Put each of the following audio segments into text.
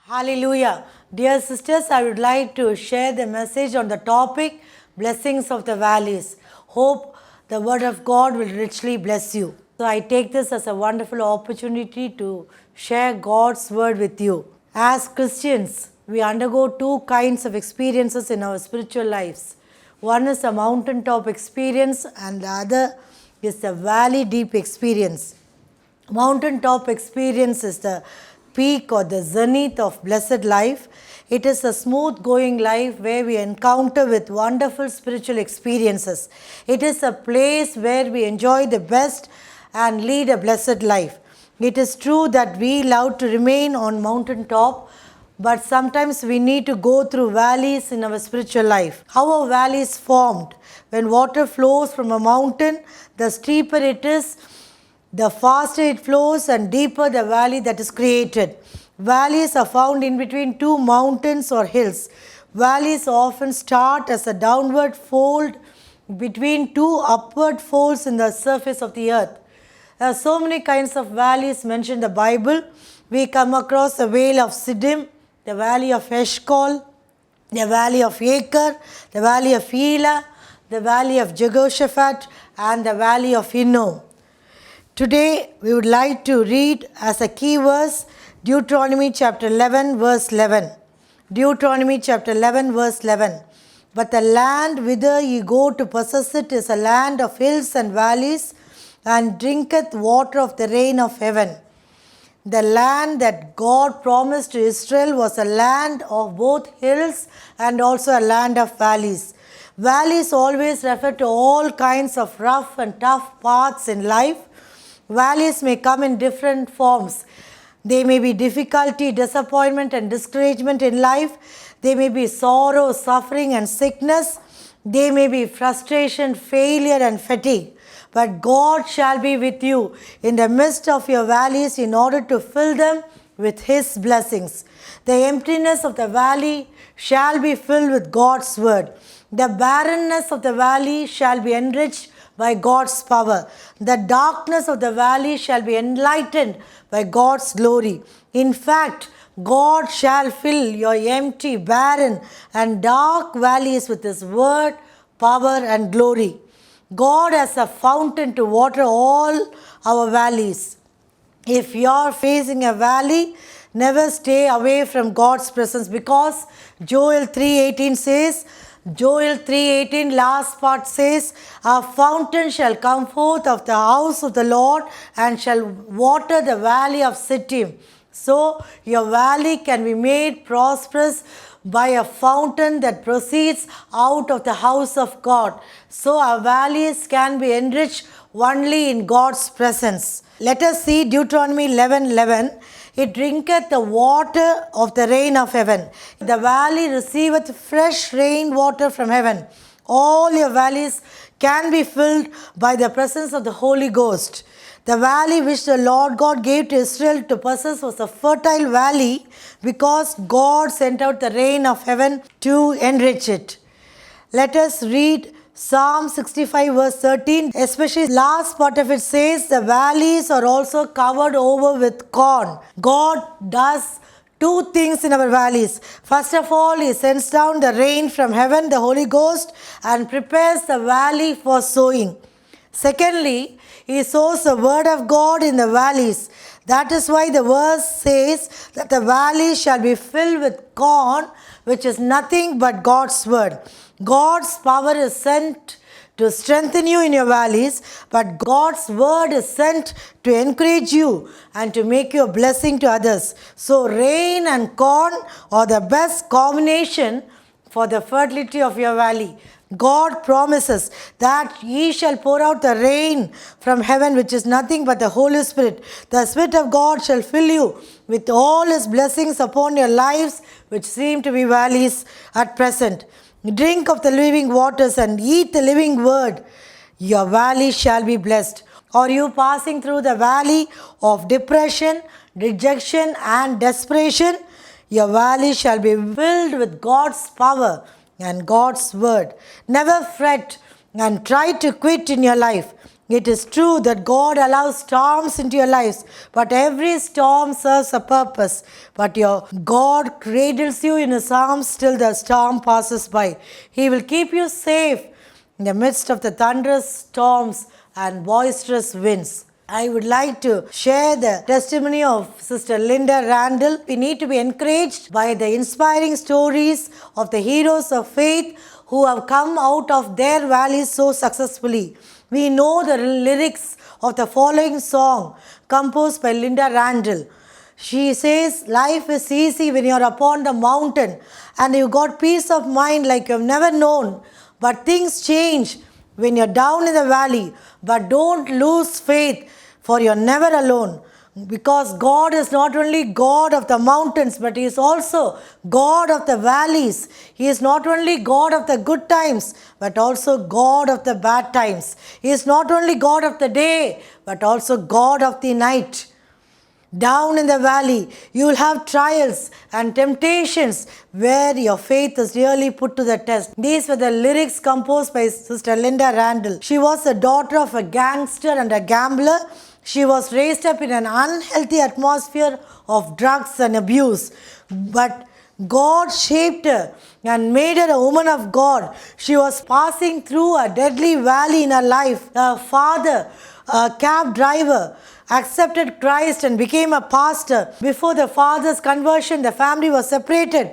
Hallelujah. Dear sisters, I would like to share the message on the topic Blessings of the Valleys. Hope the Word of God will richly bless you. So I take this as a wonderful opportunity to share God's Word with you. As Christians, we undergo two kinds of experiences in our spiritual lives. One is a mountaintop experience, and the other is the valley deep experience. Mountaintop experience is the peak or the zenith of blessed life. It is a smooth going life where we encounter with wonderful spiritual experiences. It is a place where we enjoy the best and lead a blessed life. It is true that we love to remain on mountaintop, but sometimes we need to go through valleys in our spiritual life. How a valley is formed? When water flows from a mountain, the steeper it is, the faster it flows and deeper the valley that is created. Valleys are found in between two mountains or hills. Valleys often start as a downward fold between two upward folds in the surface of the earth. There are so many kinds of valleys mentioned in the Bible. We come across the vale of Siddim, the valley of Eshcol, the valley of Acre, the valley of Elah, the valley of Jehoshaphat, and the valley of Hinnom. Today, we would like to read as a key verse Deuteronomy chapter 11, verse 11. Deuteronomy chapter 11, verse 11. But the land whither ye go to possess it is a land of hills and valleys, and drinketh water of the rain of heaven. The land that God promised to Israel was a land of both hills and also a land of valleys. Valleys always refer to all kinds of rough and tough paths in life. Valleys may come in different forms. They may be difficulty, disappointment, and discouragement in life. They may be sorrow, suffering, and sickness. They may be frustration, failure, and fatigue. But God shall be with you in the midst of your valleys in order to fill them with His blessings. The emptiness of the valley shall be filled with God's word. The barrenness of the valley shall be enriched by God's power. The darkness of the valley shall be enlightened by God's glory. In fact, God shall fill your empty, barren, and dark valleys with His word, power, and glory. God has a fountain to water all our valleys. If you are facing a valley, never stay away from God's presence, because Joel 3:18 says, Joel 3:18 last part says, a fountain shall come forth of the house of the Lord and shall water the valley of Shittim. So your valley can be made prosperous by a fountain that proceeds out of the house of God. So our valleys can be enriched only in God's presence. Let us see Deuteronomy 11:11. It drinketh the water of the rain of heaven. The valley receiveth fresh rain water from heaven. All your valleys can be filled by the presence of the Holy Ghost. The valley which the Lord God gave to Israel to possess was a fertile valley because God sent out the rain of heaven to enrich it. Let us read Psalm 65 verse 13, especially last part of it says, the valleys are also covered over with corn. God does two things in our valleys. First of all, He sends down the rain from heaven, the Holy Ghost, and prepares the valley for sowing. Secondly, He sows the word of God in the valleys. That is why the verse says that the valley shall be filled with corn, which is nothing but God's word. God's power is sent to strengthen you in your valleys, but God's word is sent to encourage you and to make you a blessing to others. So rain and corn are the best combination for the fertility of your valley. God promises that He shall pour out the rain from heaven, which is nothing but the Holy Spirit. The Spirit of God shall fill you with all His blessings upon your lives, which seem to be valleys at present. Drink of the living waters and eat the living word. Your valley shall be blessed. Are you passing through the valley of depression, rejection, and desperation? Your valley shall be filled with God's power and God's word. Never fret and try to quit in your life. It is true that God allows storms into your lives, but every storm serves a purpose. But your God cradles you in His arms till the storm passes by. He will keep you safe in the midst of the thunderous storms and boisterous winds. I would like to share the testimony of Sister Linda Randall. We need to be encouraged by the inspiring stories of the heroes of faith who have come out of their valleys so successfully. We know the lyrics of the following song composed by Linda Randall. She says, life is easy when you are upon the mountain and you got peace of mind like you have never known. But things change when you're down in the valley. But don't lose faith, for you're never alone. Because God is not only God of the mountains, but He is also God of the valleys. He is not only God of the good times, but also God of the bad times. He is not only God of the day, but also God of the night. Down in the valley, you will have trials and temptations where your faith is really put to the test. These were the lyrics composed by Sister Linda Randall. She was the daughter of a gangster and a gambler. She was raised up in an unhealthy atmosphere of drugs and abuse. But God shaped her and made her a woman of God. She was passing through a deadly valley in her life. Her father, a cab driver, accepted Christ and became a pastor. Before the father's conversion, the family was separated.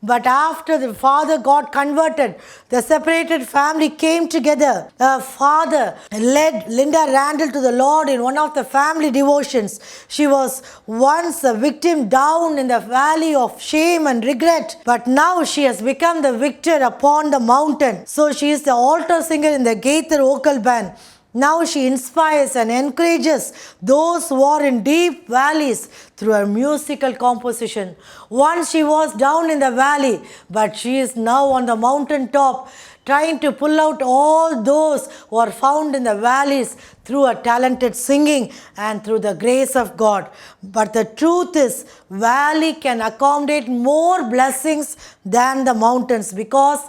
But after the father got converted, the separated family came together. Her father led Linda Randall to the Lord in one of the family devotions. She was once a victim down in the valley of shame and regret, but now she has become the victor upon the mountain. So she is the altar singer in the Gaither Vocal Band. Now she inspires and encourages those who are in deep valleys through her musical composition. Once she was down in the valley, but she is now on the mountain top, trying to pull out all those who are found in the valleys through her talented singing and through the grace of God. But the truth is, valley can accommodate more blessings than the mountains because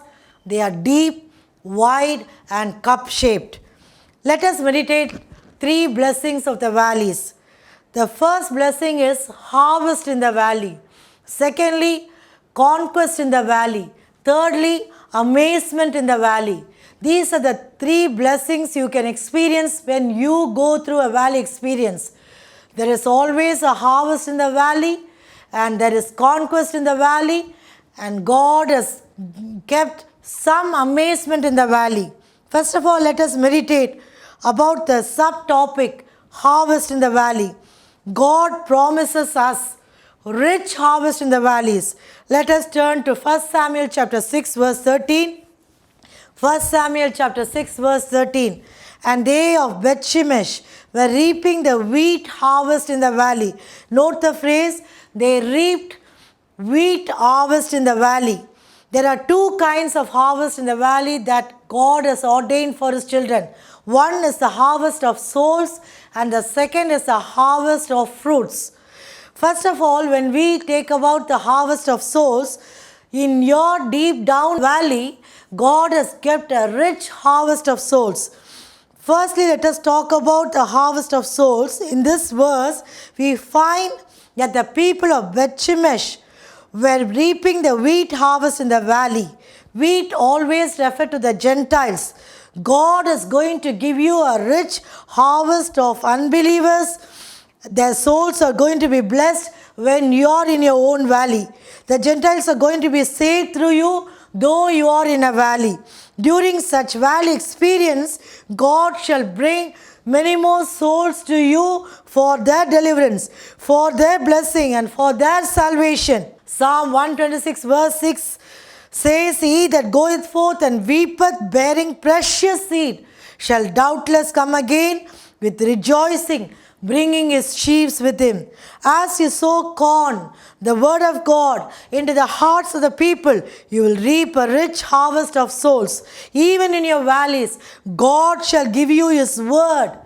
they are deep, wide, and cup-shaped. Let us meditate 3 blessings of the valleys. The first blessing is harvest in the valley. Secondly, conquest in the valley. Thirdly, amazement in the valley. These are the 3 blessings you can experience when you go through a valley experience. There is always a harvest in the valley, and there is conquest in the valley, and God has kept some amazement in the valley. First of all, let us meditate about the subtopic harvest in the valley. God promises us rich harvest in the valleys. Let us turn to 1 Samuel chapter 6 verse 13. 1 Samuel chapter 6 verse 13. And they of Bethshemesh were reaping the wheat harvest in the valley. Note the phrase, they reaped wheat harvest in the valley. There are 2 kinds of harvest in the valley that God has ordained for His children. One is the harvest of souls, and the second is the harvest of fruits. First of all, when we take about the harvest of souls, in your deep down valley, God has kept a rich harvest of souls. Firstly, let us talk about the harvest of souls. In this verse, we find that the people of Bethshemesh were reaping the wheat harvest in the valley. Wheat always referred to the Gentiles. God is going to give you a rich harvest of unbelievers. Their souls are going to be blessed when you are in your own valley. The Gentiles are going to be saved through you, though you are in a valley. During such valley experience, God shall bring many more souls to you for their deliverance, for their blessing, and for their salvation. Psalm 126 verse 6 says, He that goeth forth and weepeth, bearing precious seed, shall doubtless come again with rejoicing, bringing his sheaves with him. As you sow corn, the word of God, into the hearts of the people, you will reap a rich harvest of souls. Even in your valleys, God shall give you His word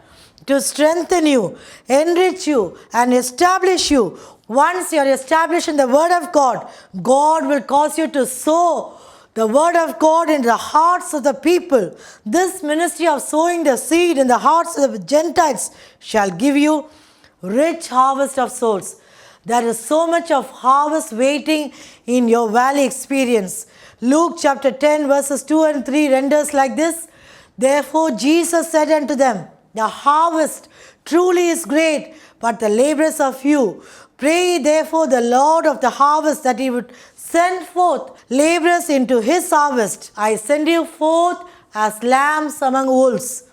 to strengthen you, enrich you, and establish you. Once you are established in the word of God, God will cause you to sow the word of God in the hearts of the people. This ministry of sowing the seed in the hearts of the Gentiles shall give you rich harvest of souls. There is so much of harvest waiting in your valley experience. Luke chapter 10 verses 2 and 3 renders like this. Therefore Jesus said unto them, the harvest truly is great, but the laborers are few. Pray therefore the Lord of the harvest that he would send forth laborers into his harvest. I send you forth as lambs among wolves.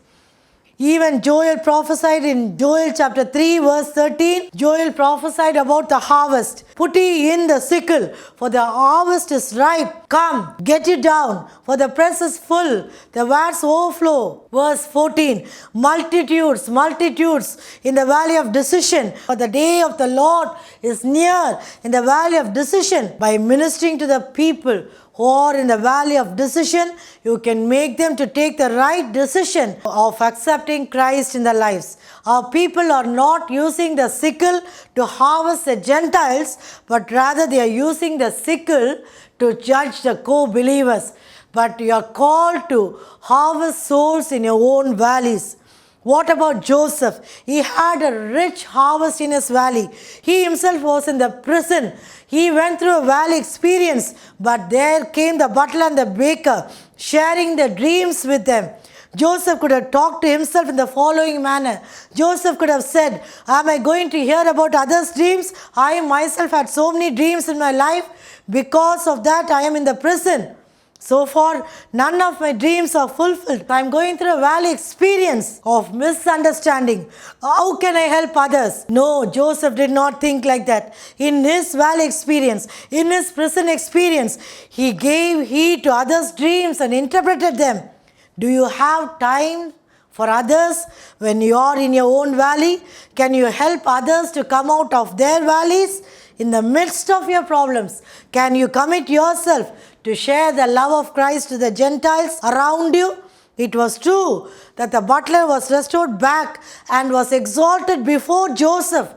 Even Joel prophesied in Joel chapter 3 verse 13. Joel prophesied about the harvest. Put ye in the sickle, for the harvest is ripe. Come, get it down, for the press is full, the vats overflow. Verse 14. Multitudes, multitudes in the valley of decision. For the day of the Lord is near in the valley of decision. By ministering to the people who are in the valley of decision, you can make them to take the right decision of accepting Christ in their lives. Our people are not using the sickle to harvest the Gentiles, but rather they are using the sickle to judge the co-believers. But you are called to harvest souls in your own valleys. What about Joseph? He had a rich harvest in his valley. He himself was in the prison. He went through a valley experience, but there came the butler and the baker, sharing their dreams with them. Joseph could have talked to himself in the following manner. Joseph could have said, am I going to hear about others' dreams? I myself had so many dreams in my life. Because of that, I am in the prison. So far, none of my dreams are fulfilled. I am going through a valley experience of misunderstanding. How can I help others? No, Joseph did not think like that. In his valley experience, in his prison experience, he gave heed to others' dreams and interpreted them. Do you have time for others when you are in your own valley? Can you help others to come out of their valleys? In the midst of your problems, can you commit yourself to share the love of Christ to the Gentiles around you? It was true that the butler was restored back and was exalted before Joseph.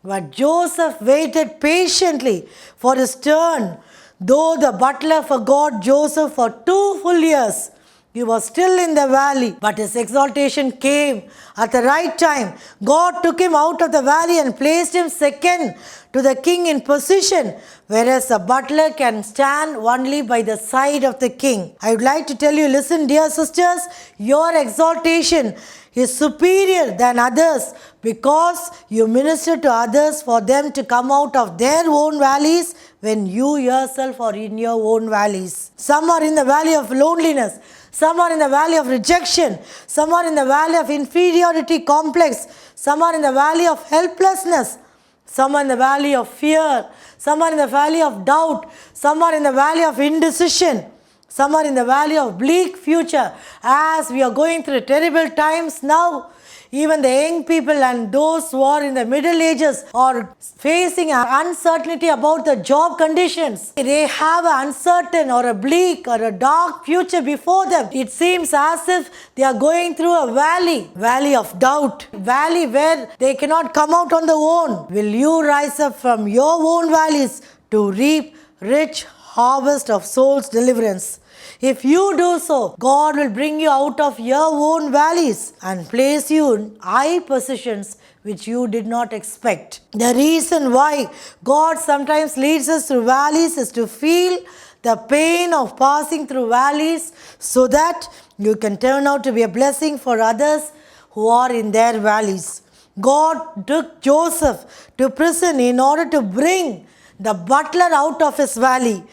But Joseph waited patiently for his turn. Though the butler forgot Joseph for 2 full years, he was still in the valley, but his exaltation came at the right time. God took him out of the valley and placed him second to the king in position, whereas a butler can stand only by the side of the king. I would like to tell you, listen, dear sisters, your exaltation is superior than others because you minister to others for them to come out of their own valleys when you yourself are in your own valleys. Some are in the valley of loneliness. Some are in the valley of rejection. Some are in the valley of inferiority complex. Some are in the valley of helplessness. Some are in the valley of fear. Some are in the valley of doubt. Some are in the valley of indecision. Some are in the valley of bleak future. As we are going through terrible times now, even the young people and those who are in the middle ages are facing an uncertainty about the job conditions. They have an uncertain or a bleak or a dark future before them. It seems as if they are going through a valley of doubt, valley where they cannot come out on their own. Will you rise up from your own valleys to reap rich harvest of souls deliverance? If you do so, God will bring you out of your own valleys and place you in high positions which you did not expect. The reason why God sometimes leads us through valleys is to feel the pain of passing through valleys so that you can turn out to be a blessing for others who are in their valleys. God took Joseph to prison in order to bring the butler out of his valley.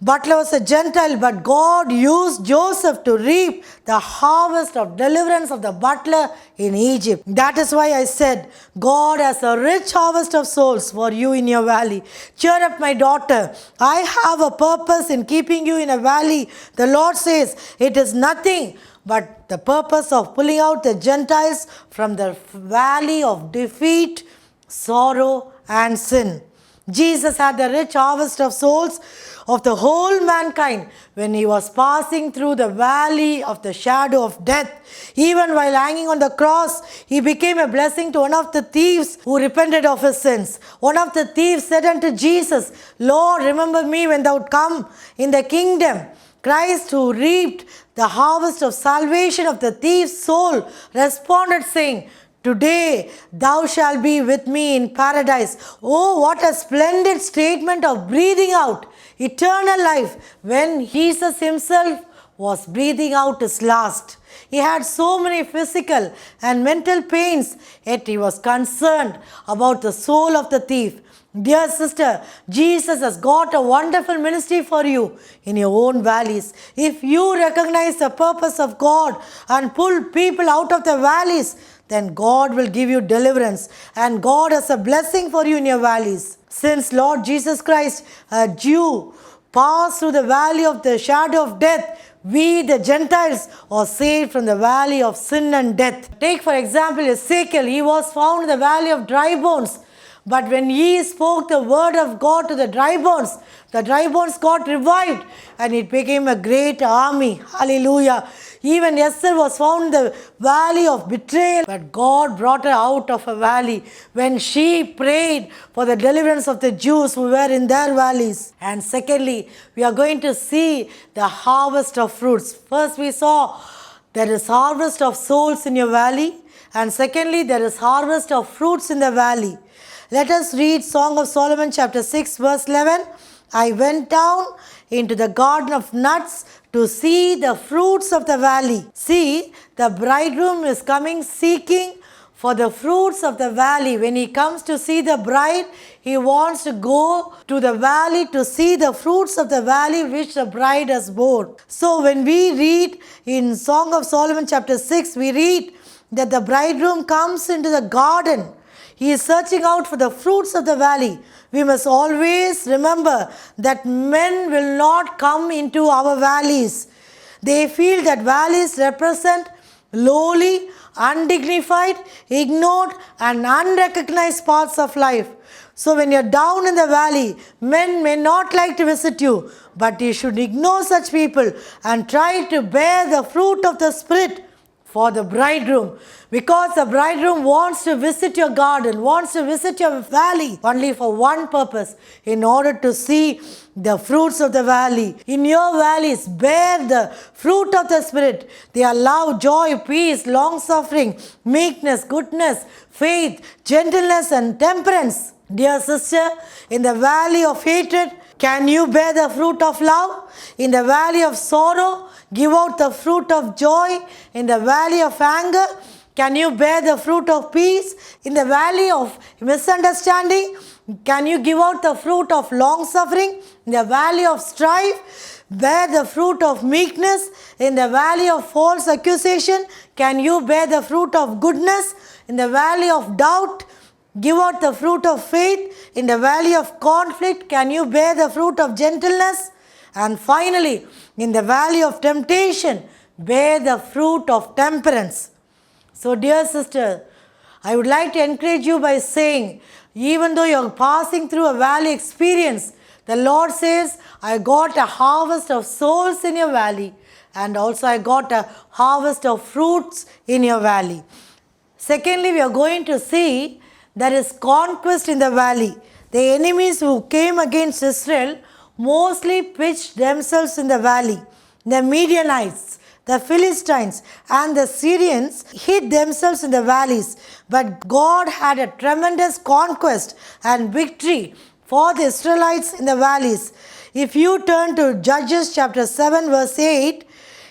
Butler was a Gentile, but God used Joseph to reap the harvest of deliverance of the butler in Egypt. That is why I said, God has a rich harvest of souls for you in your valley. Cheer up, my daughter. I have a purpose in keeping you in a valley. The Lord says, it is nothing but the purpose of pulling out the Gentiles from the valley of defeat, sorrow, and sin. Jesus had the rich harvest of souls of the whole mankind when he was passing through the valley of the shadow of death. Even while hanging on the cross, he became a blessing to one of the thieves who repented of his sins. One of the thieves said unto Jesus, Lord, remember me when thou come in the kingdom. Christ, who reaped the harvest of salvation of the thief's soul, responded saying, "Today thou shalt be with me in paradise." Oh, what a splendid statement of breathing out eternal life when Jesus himself was breathing out his last. He had so many physical and mental pains, yet he was concerned about the soul of the thief. Dear sister, Jesus has got a wonderful ministry for you in your own valleys. If you recognize the purpose of God and pull people out of the valleys, then God will give you deliverance, and God has a blessing for you in your valleys. Since Lord Jesus Christ, a Jew, passed through the valley of the shadow of death, we the Gentiles are saved from the valley of sin and death. Take for example Ezekiel. He was found in the valley of dry bones. But when he spoke the word of God to the dry bones got revived and it became a great army. Hallelujah. Even Esther was found in the valley of betrayal, but God brought her out of a valley when she prayed for the deliverance of the Jews who were in their valleys. And secondly, we are going to see the harvest of fruits. First we saw there is harvest of souls in your valley, and secondly there is harvest of fruits in the valley. Let us read Song of Solomon chapter 6 verse 11. I went down into the garden of nuts to see the fruits of the valley. See, the bridegroom is coming seeking for the fruits of the valley. When he comes to see the bride, he wants to go to the valley to see the fruits of the valley which the bride has borne. So when we read in Song of Solomon chapter 6, we read that the bridegroom comes into the garden. He is searching out for the fruits of the valley. We must always remember that men will not come into our valleys. They feel that valleys represent lowly, undignified, ignored, and unrecognized parts of life. So when you're down in the valley, men may not like to visit you, but you should ignore such people and try to bear the fruit of the Spirit for the bridegroom, because the bridegroom wants to visit your garden, wants to visit your valley only for one purpose, in order to see the fruits of the valley. In your valleys, bear the fruit of the Spirit. They are love, joy, peace, long-suffering, meekness, goodness, faith, gentleness, and temperance. Dear sister, in the valley of hatred, can you bear the fruit of love? In the valley of sorrow, give out the fruit of joy. In the valley of anger, can you bear the fruit of peace? In the valley of misunderstanding, can you give out the fruit of long suffering? In the valley of strife, bear the fruit of meekness. In the valley of false accusation, can you bear the fruit of goodness? In the valley of doubt, give out the fruit of faith. In the valley of conflict, can you bear the fruit of gentleness? And finally, in the valley of temptation, bear the fruit of temperance. So dear sister, I would like to encourage you by saying, even though you are passing through a valley experience, the Lord says, I got a harvest of souls in your valley, and also I got a harvest of fruits in your valley. Secondly, we are going to see there is conquest in the valley. The enemies who came against Israel mostly pitched themselves in the valley. The Midianites, the Philistines, and the Syrians hid themselves in the valleys. But God had a tremendous conquest and victory for the Israelites in the valleys. If you turn to Judges chapter 7 verse 8,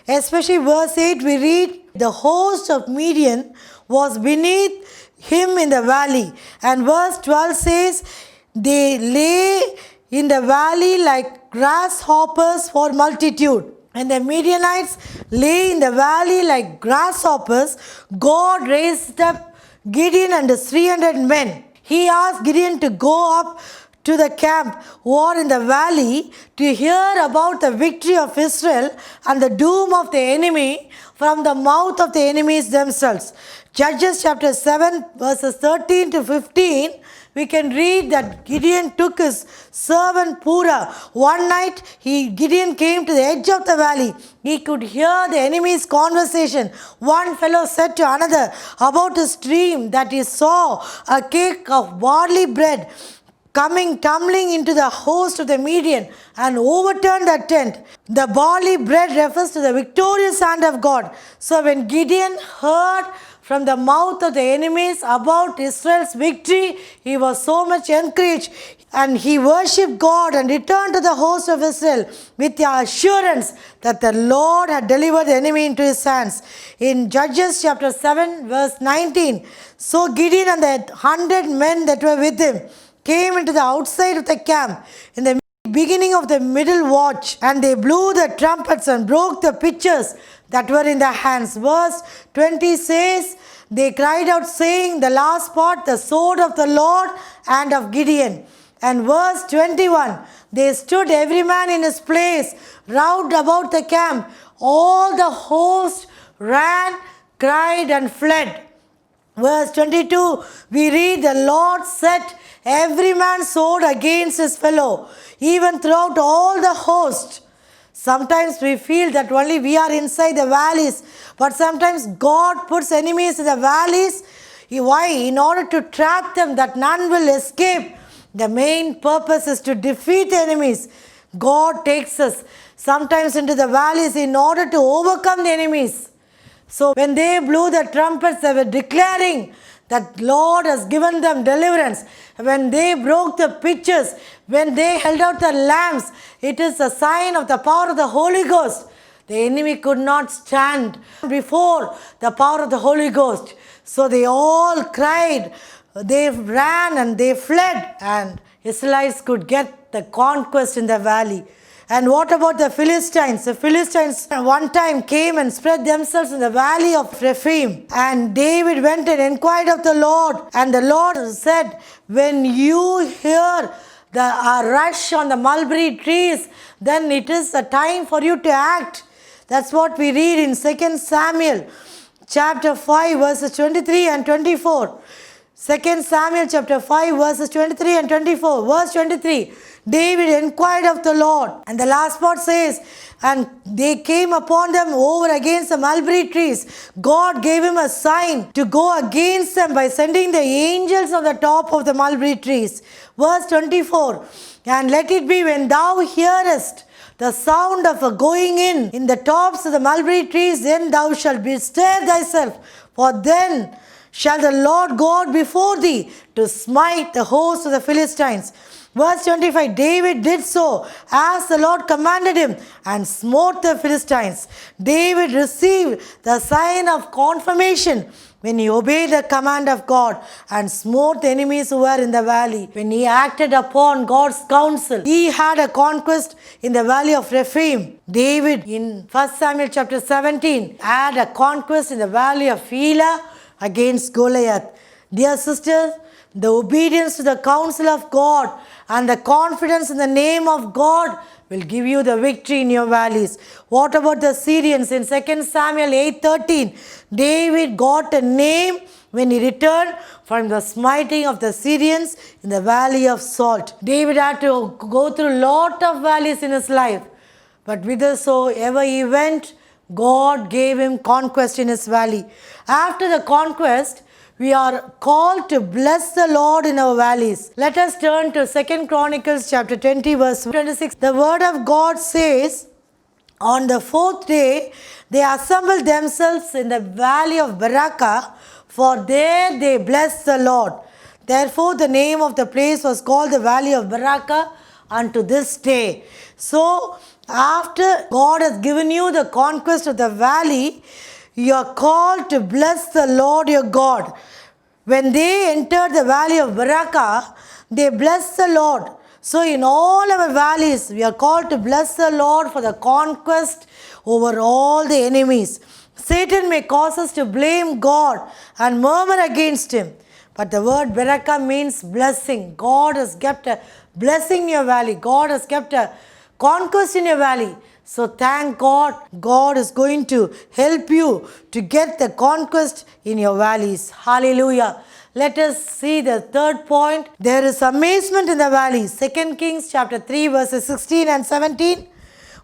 especially verse 8, we read, the host of Midian was beneath him in the valley. And verse 12 says, they lay in the valley like grasshoppers for multitude. And the Midianites lay in the valley like grasshoppers. God raised up Gideon and his 300 men. He asked Gideon to go up to the camp who are in the valley to hear about the victory of Israel and the doom of the enemy from the mouth of the enemies themselves. Judges chapter 7 verses 13 to 15, we can read that Gideon took his servant Purah. One night, Gideon came to the edge of the valley. He could hear the enemy's conversation. One fellow said to another about his dream that he saw a cake of barley bread coming tumbling into the host of the Midian and overturned the tent. The barley bread refers to the victorious hand of God. So when Gideon heard from the mouth of the enemies about Israel's victory, he was so much encouraged, and he worshipped God and returned to the host of Israel with the assurance that the Lord had delivered the enemy into his hands. In Judges chapter 7 verse 19, so Gideon and the 100 men that were with him came into the outside of the camp in the beginning of the middle watch, and they blew the trumpets and broke the pitchers that were in their hands. Verse 20 says, they cried out saying, the last part, the sword of the Lord and of Gideon. And verse 21, they stood every man in his place round about the camp. All the host ran, cried and fled. Verse 22, we read, the Lord set every man's sword against his fellow, even throughout all the host. Sometimes we feel that only we are inside the valleys, but sometimes God puts enemies in the valleys. Why? In order to trap them, that none will escape. The main purpose is to defeat the enemies. God takes us sometimes into the valleys in order to overcome the enemies. So when they blew the trumpets, they were declaring that Lord has given them deliverance. When they broke the pitchers, when they held out the lamps, it is a sign of the power of the Holy Ghost. The enemy could not stand before the power of the Holy Ghost. So they all cried, they ran and they fled, and Israelites could get the conquest in the valley. And what about the Philistines? The Philistines one time came and spread themselves in the valley of Rephaim. And David went and inquired of the Lord. And the Lord said, when you hear the rush on the mulberry trees, then it is a time for you to act. That's what we read in 2 Samuel chapter 5 verses 23 and 24. 2 Samuel chapter 5 verses 23 and 24. Verse 23. David inquired of the Lord. And the last part says, and they came upon them over against the mulberry trees. God gave him a sign to go against them by sending the angels on the top of the mulberry trees. Verse 24. And let it be when thou hearest the sound of a going in the tops of the mulberry trees, then thou shalt bestir thyself, for then shall the Lord God before thee to smite the host of the Philistines. Verse 25, David did so as the Lord commanded him and smote the Philistines. David received the sign of confirmation when he obeyed the command of God and smote the enemies who were in the valley. When he acted upon God's counsel, he had a conquest in the valley of Rephaim. David in 1 Samuel chapter 17 had a conquest in the valley of Elah against Goliath. Dear sisters, the obedience to the counsel of God and the confidence in the name of God will give you the victory in your valleys. What about the Syrians? In 2 Samuel 8:13, David got a name when he returned from the smiting of the Syrians in the valley of Salt. David had to go through a lot of valleys in his life, but whithersoever he went, God gave him conquest in his valley. After the conquest, we are called to bless the Lord in our valleys. Let us turn to 2 Chronicles chapter 20 verse 26. The word of God says, on the fourth day, they assembled themselves in the valley of Berachah, for there they blessed the Lord. Therefore, the name of the place was called the valley of Berachah unto this day. So, after God has given you the conquest of the valley, you are called to bless the Lord your God. When they entered the valley of Berachah, they blessed the Lord. So in all our valleys, we are called to bless the Lord for the conquest over all the enemies. Satan may cause us to blame God and murmur against him. But the word Berachah means blessing. God has kept a blessing in your valley. God has kept a conquest in your valley. So thank God, God is going to help you to get the conquest in your valleys. Hallelujah. Let us see the third point. There is amazement in the valley. 2 Kings chapter 3 verses 16 and 17.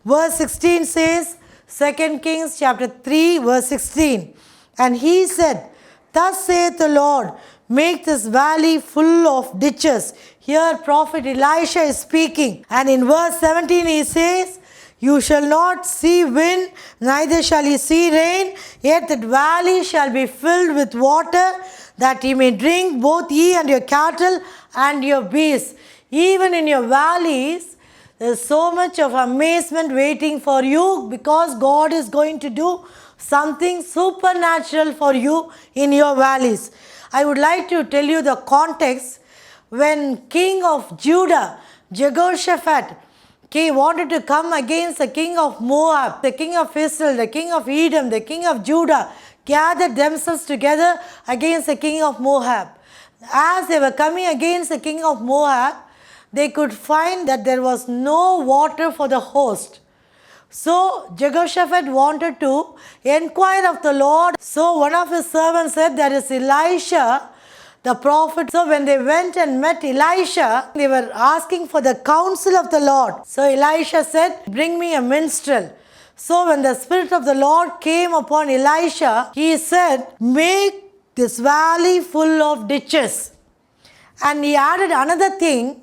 Verse 16 says, 2 Kings chapter 3 verse 16. And he said, thus saith the Lord, make this valley full of ditches. Here prophet Elisha is speaking. And in verse 17 he says, you shall not see wind, neither shall ye see rain, yet that valley shall be filled with water, that ye may drink, both ye and your cattle and your beasts. Even in your valleys, there is so much of amazement waiting for you, because God is going to do something supernatural for you in your valleys. I would like to tell you the context. When king of Judah, Jehoshaphat, he wanted to come against the king of Moab, the king of Israel, the king of Edom, the king of Judah, gathered themselves together against the king of Moab. As they were coming against the king of Moab, they could find that there was no water for the host. So Jehoshaphat wanted to inquire of the Lord. So one of his servants said, there is Elisha, the prophet. So when they went and met Elisha, they were asking for the counsel of the Lord. So Elisha said, bring me a minstrel. So when the Spirit of the Lord came upon Elisha, he said, make this valley full of ditches. And he added another thing,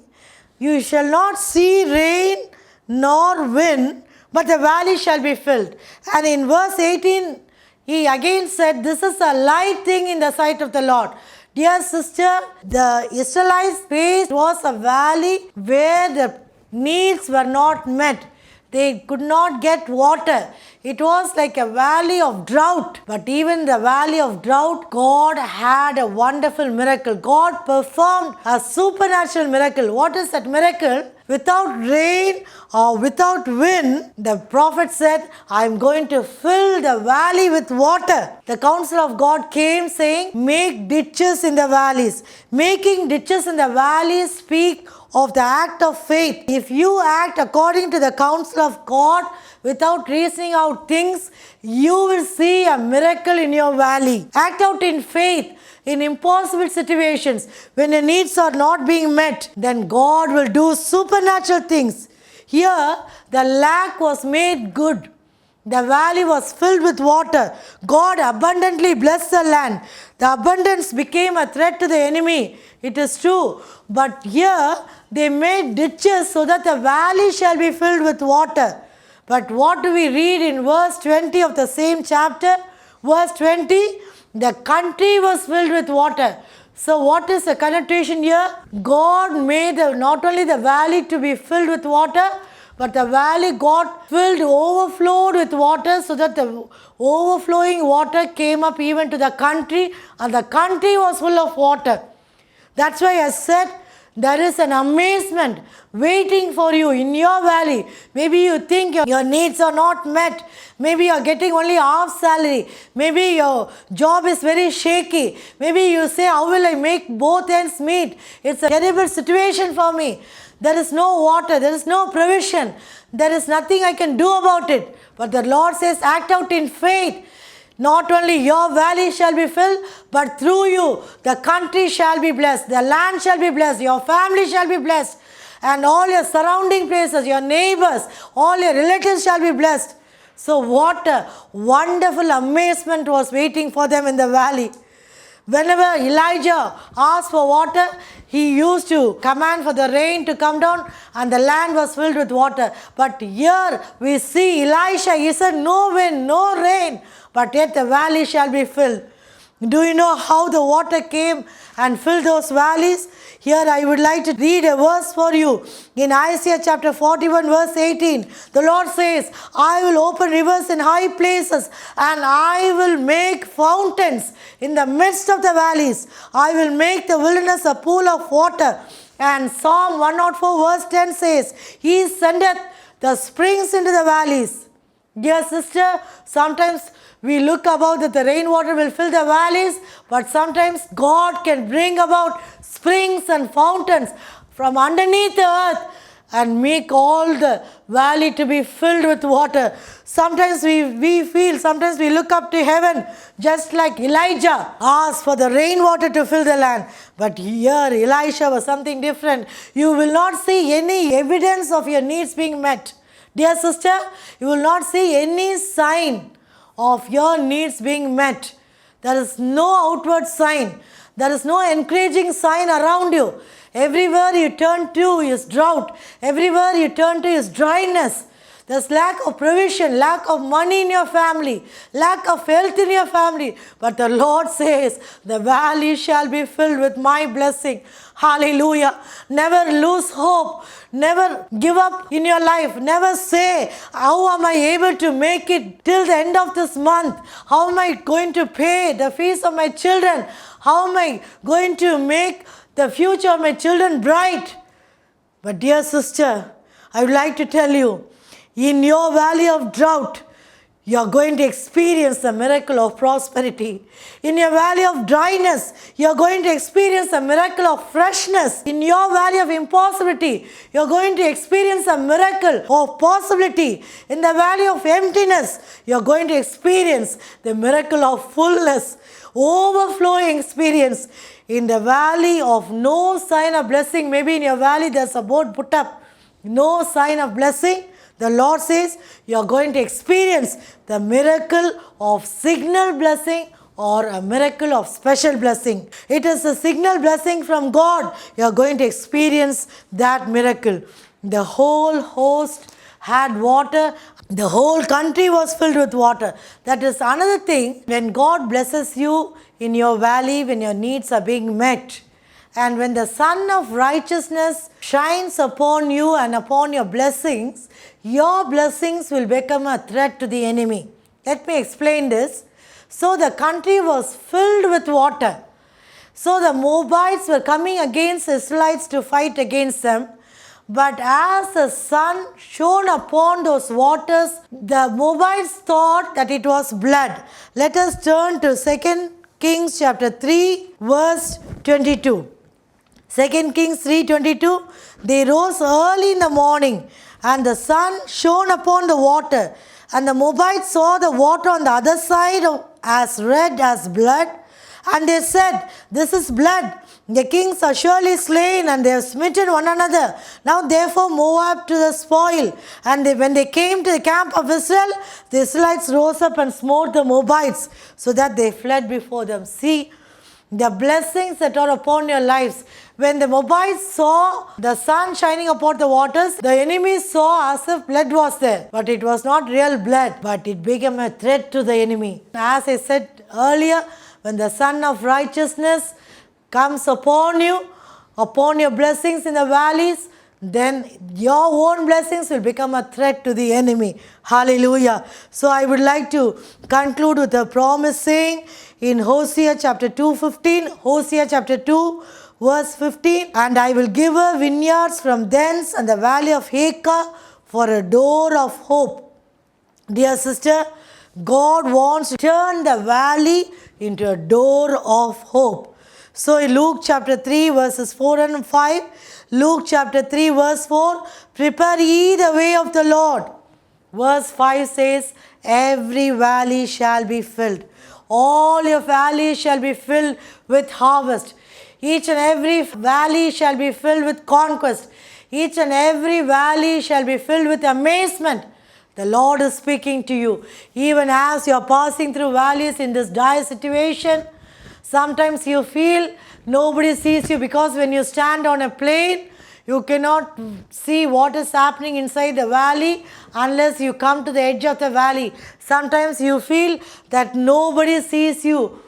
you shall not see rain nor wind, but the valley shall be filled. And in verse 18, he again said, this is a light thing in the sight of the Lord. Dear sister, the Israelites faced was a valley where the needs were not met. They could not get water. It was like a valley of drought. But even the valley of drought, God had a wonderful miracle. God performed a supernatural miracle. What is that miracle? Without rain or without wind, the prophet said, I am going to fill the valley with water. The counsel of God came saying, make ditches in the valleys. Making ditches in the valleys speak of the act of faith. If you act according to the counsel of God without reasoning out things, you will see a miracle in your valley. Act out in faith in impossible situations. When your needs are not being met, then God will do supernatural things. Here, the lack was made good. The valley was filled with water. God abundantly blessed the land. The abundance became a threat to the enemy. It is true. But here, they made ditches so that the valley shall be filled with water. But what do we read in verse 20 of the same chapter? Verse 20, the country was filled with water. So what is the connotation here? God made not only the valley to be filled with water, but the valley got filled, overflowed with water, so that the overflowing water came up even to the country, and the country was full of water. That's why I said, there is an amazement waiting for you in your valley. Maybe you think your needs are not met. Maybe you are getting only half salary. Maybe your job is very shaky. Maybe you say, how will I make both ends meet? It's a terrible situation for me. There is no water. There is no provision. There is nothing I can do about it. But the Lord says, act out in faith. Not only your valley shall be filled, but through you, the country shall be blessed, the land shall be blessed, your family shall be blessed, and all your surrounding places, your neighbors, all your relatives shall be blessed. So what a wonderful amazement was waiting for them in the valley. Whenever Elijah asked for water, he used to command for the rain to come down, and the land was filled with water. But here we see Elisha, he said, no wind, no rain, but yet the valley shall be filled. Do you know how the water came and filled those valleys? Here I would like to read a verse for you. In Isaiah chapter 41 verse 18, the Lord says, I will open rivers in high places, and I will make fountains in the midst of the valleys. I will make the wilderness a pool of water. And Psalm 104 verse 10 says, He sendeth the springs into the valleys. Dear sister, sometimes we look about that the rainwater will fill the valleys, but sometimes God can bring about springs and fountains from underneath the earth and make all the valley to be filled with water. Sometimes sometimes we look up to heaven, just like Elijah asked for the rainwater to fill the land. But here Elisha was something different. You will not see any evidence of your needs being met. Dear sister, you will not see any sign of your needs being met. There is no outward sign. There is no encouraging sign around you. Everywhere you turn to is drought. Everywhere you turn to is dryness. There's lack of provision, lack of money in your family, lack of health in your family. But the Lord says, the valley shall be filled with my blessing. Hallelujah. Never lose hope. Never give up in your life. Never say, how am I able to make it till the end of this month? How am I going to pay the fees of my children? How am I going to make the future of my children bright? But dear sister, I would like to tell you, in your valley of drought, you are going to experience the miracle of prosperity. In your valley of dryness, you are going to experience the miracle of freshness. In your valley of impossibility, you are going to experience a miracle of possibility. In the valley of emptiness, you are going to experience the miracle of fullness, overflowing experience. In the valley of no sign of blessing, maybe in your valley there's a board put up, no sign of blessing. The Lord says you are going to experience the miracle of signal blessing or a miracle of special blessing. It is a signal blessing from God. You are going to experience that miracle. The whole host had water. The whole country was filled with water. That is another thing. When God blesses you in your valley, when your needs are being met, and when the sun of righteousness shines upon you and upon your blessings will become a threat to the enemy. Let me explain this. So the country was filled with water. So the Moabites were coming against the Israelites to fight against them. But as the sun shone upon those waters, the Moabites thought that it was blood. Let us turn to 2 Kings chapter 3 verse 22. 2 Kings 3:22, they rose early in the morning, and the sun shone upon the water, and the Moabites saw the water on the other side as red as blood, and they said, this is blood. The kings are surely slain, and they have smitten one another. Now therefore Moab to the spoil. And when they came to the camp of Israel, the Israelites rose up and smote the Moabites, so that they fled before them. See, the blessings that are upon your lives. When the Moabites saw the sun shining upon the waters, the enemies saw as if blood was there. But it was not real blood, but it became a threat to the enemy. As I said earlier, when the sun of righteousness comes upon you, upon your blessings in the valleys, then your own blessings will become a threat to the enemy. Hallelujah. So I would like to conclude with a promise saying in Hosea chapter 2:15, Hosea chapter 2 verse 15, and I will give her vineyards from thence and the valley of Acre for a door of hope. Dear sister, God wants to turn the valley into a door of hope. So in Luke chapter 3 verses 4 and 5, Luke chapter 3 verse 4, prepare ye the way of the Lord. Verse 5 says, every valley shall be filled. All your valleys shall be filled with harvest. Each and every valley shall be filled with conquest. Each and every valley shall be filled with amazement. The Lord is speaking to you. Even as you are passing through valleys in this dire situation, sometimes you feel nobody sees you, because when you stand on a plain, you cannot see what is happening inside the valley unless you come to the edge of the valley. Sometimes you feel that nobody sees you.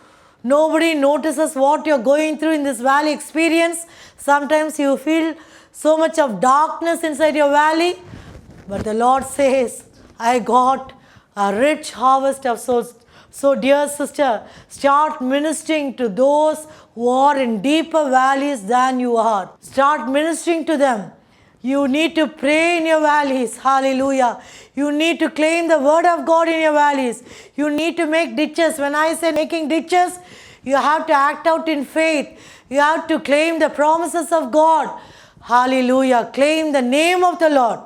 Nobody notices what you're going through in this valley experience. Sometimes you feel so much of darkness inside your valley. But the Lord says, I got a rich harvest of souls. So dear sister, start ministering to those who are in deeper valleys than you are. Start ministering to them. You need to pray in your valleys. Hallelujah. You need to claim the word of God in your valleys. You need to make ditches. When I say making ditches, you have to act out in faith. You have to claim the promises of God. Hallelujah. Claim the name of the Lord.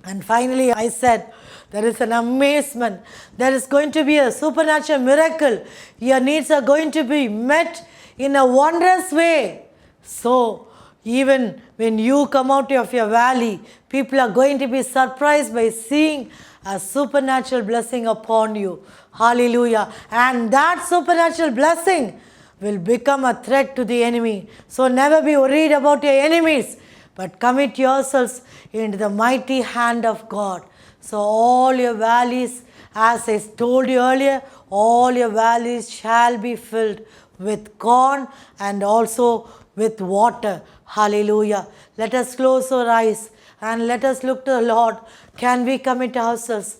And finally, I said, there is an amazement. There is going to be a supernatural miracle. Your needs are going to be met in a wondrous way. So, even when you come out of your valley, people are going to be surprised by seeing a supernatural blessing upon you. Hallelujah. And that supernatural blessing will become a threat to the enemy. So never be worried about your enemies, but commit yourselves into the mighty hand of God. So all your valleys, as I told you earlier, all your valleys shall be filled with corn and also with water. Hallelujah. Let us close our eyes and let us look to the Lord. Can we commit ourselves?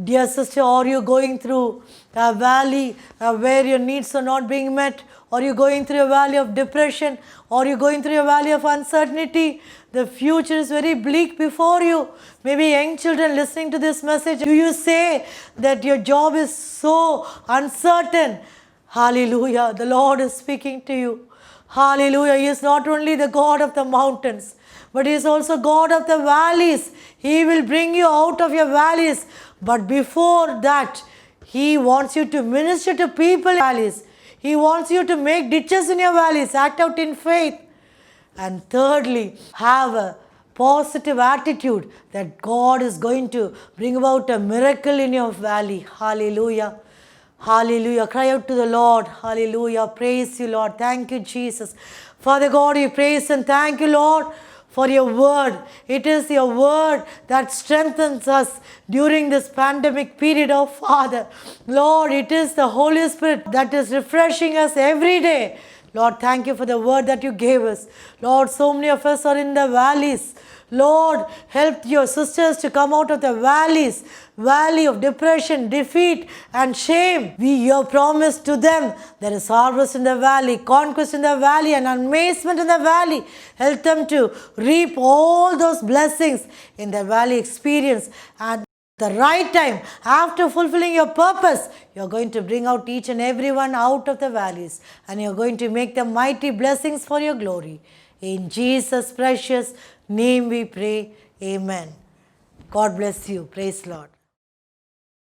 Dear sister, are you going through a valley where your needs are not being met? Are you going through a valley of depression? Are you going through a valley of uncertainty? The future is very bleak before you. Maybe young children listening to this message, do you say that your job is so uncertain? Hallelujah. The Lord is speaking to you. Hallelujah. He is not only the God of the mountains, but He is also God of the valleys. He will bring you out of your valleys. But before that, He wants you to minister to people in valleys. He wants you to make ditches in your valleys. Act out in faith. And thirdly, have a positive attitude that God is going to bring about a miracle in your valley. Hallelujah. Hallelujah. Cry out to the Lord. Hallelujah. Praise you, Lord. Thank you, Jesus. Father God, we praise and thank you, Lord, for your word. It is your word that strengthens us during this pandemic period, oh Father. Lord, it is the Holy Spirit that is refreshing us every day. Lord, thank you for the word that you gave us. Lord, so many of us are in the valleys. Lord, help your sisters to come out of the valleys, valley of depression, defeat, and shame. Your promise to them, there is harvest in the valley, conquest in the valley, and amazement in the valley. Help them to reap all those blessings in the valley experience. And the right time, after fulfilling your purpose, you're going to bring out each and everyone out of the valleys, and you're going to make them mighty blessings for your glory. In Jesus' precious name we pray. Amen. God bless you. Praise Lord.